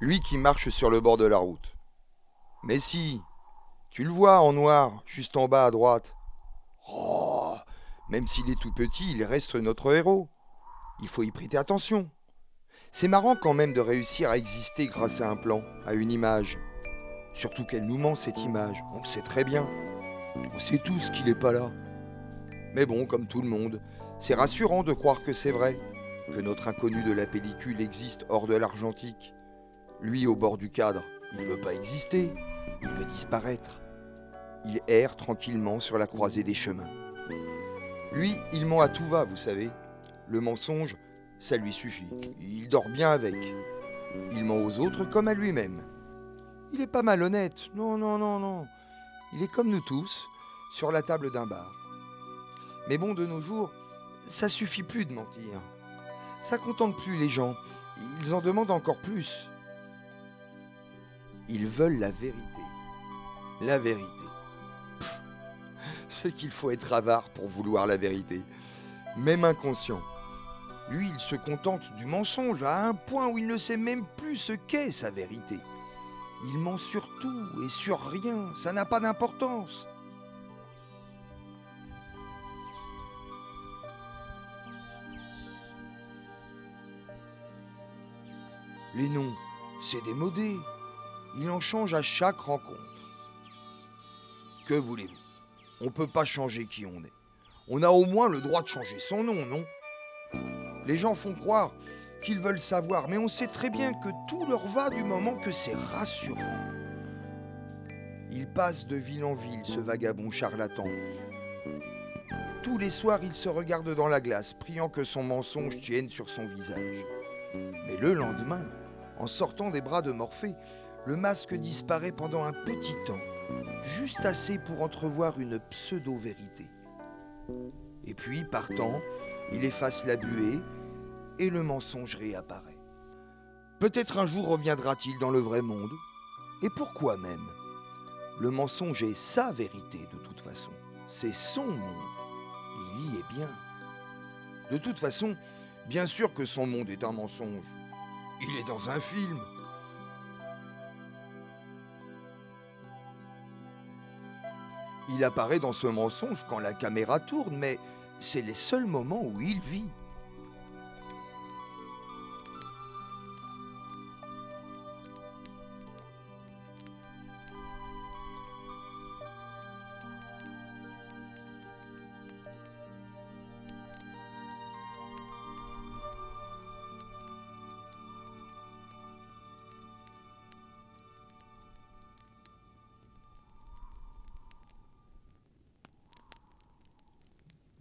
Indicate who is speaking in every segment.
Speaker 1: Lui qui marche sur le bord de la route. Mais si, tu le vois en noir, juste en bas à droite. Oh, même s'il est tout petit, il reste notre héros. Il faut y prêter attention. C'est marrant quand même de réussir à exister grâce à un plan, à une image. Surtout qu'elle nous ment cette image, on le sait très bien. On sait tous qu'il n'est pas là. Mais bon, comme tout le monde, c'est rassurant de croire que c'est vrai, que notre inconnu de la pellicule existe hors de l'argentique. Lui au bord du cadre, il ne veut pas exister, il veut disparaître. Il erre tranquillement sur la croisée des chemins. Lui, il ment à tout va, vous savez. Le mensonge, ça lui suffit. Il dort bien avec. Il ment aux autres comme à lui-même. Il est pas malhonnête, non, non, non, non. Il est comme nous tous, sur la table d'un bar. Mais bon, de nos jours, ça suffit plus de mentir. Ça contente plus les gens. Ils en demandent encore plus. Ils veulent la vérité. La vérité. Ce qu'il faut être avare pour vouloir la vérité. Même inconscient. Lui, il se contente du mensonge à un point où il ne sait même plus ce qu'est sa vérité. Il ment sur tout et sur rien, ça n'a pas d'importance. Les noms, c'est démodé. Il en change à chaque rencontre. Que voulez-vous? On ne peut pas changer qui on est. On a au moins le droit de changer son nom, non? Les gens font croire qu'ils veulent savoir, mais on sait très bien que tout leur va du moment que c'est rassurant. Il passe de ville en ville, ce vagabond charlatan. Tous les soirs, il se regarde dans la glace, priant que son mensonge tienne sur son visage. Mais le lendemain, en sortant des bras de Morphée, le masque disparaît pendant un petit temps, juste assez pour entrevoir une pseudo-vérité. Et puis, partant, il efface la buée et le mensonge réapparaît. Peut-être un jour reviendra-t-il dans le vrai monde. Et pourquoi même? Le mensonge est sa vérité de toute façon. C'est son monde. Et il y est bien. De toute façon, bien sûr que son monde est un mensonge. Il est dans un film. Il apparaît dans ce mensonge quand la caméra tourne, mais c'est les seuls moments où il vit.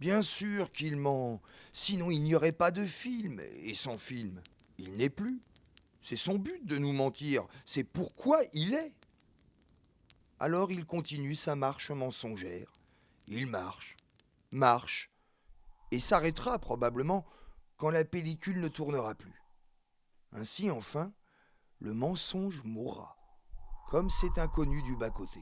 Speaker 1: Bien sûr qu'il ment, sinon il n'y aurait pas de film, et sans film, il n'est plus. C'est son but de nous mentir, c'est pourquoi il est. Alors il continue sa marche mensongère. Il marche, marche, et s'arrêtera probablement quand la pellicule ne tournera plus. Ainsi enfin, le mensonge mourra, comme cet inconnu du bas-côté.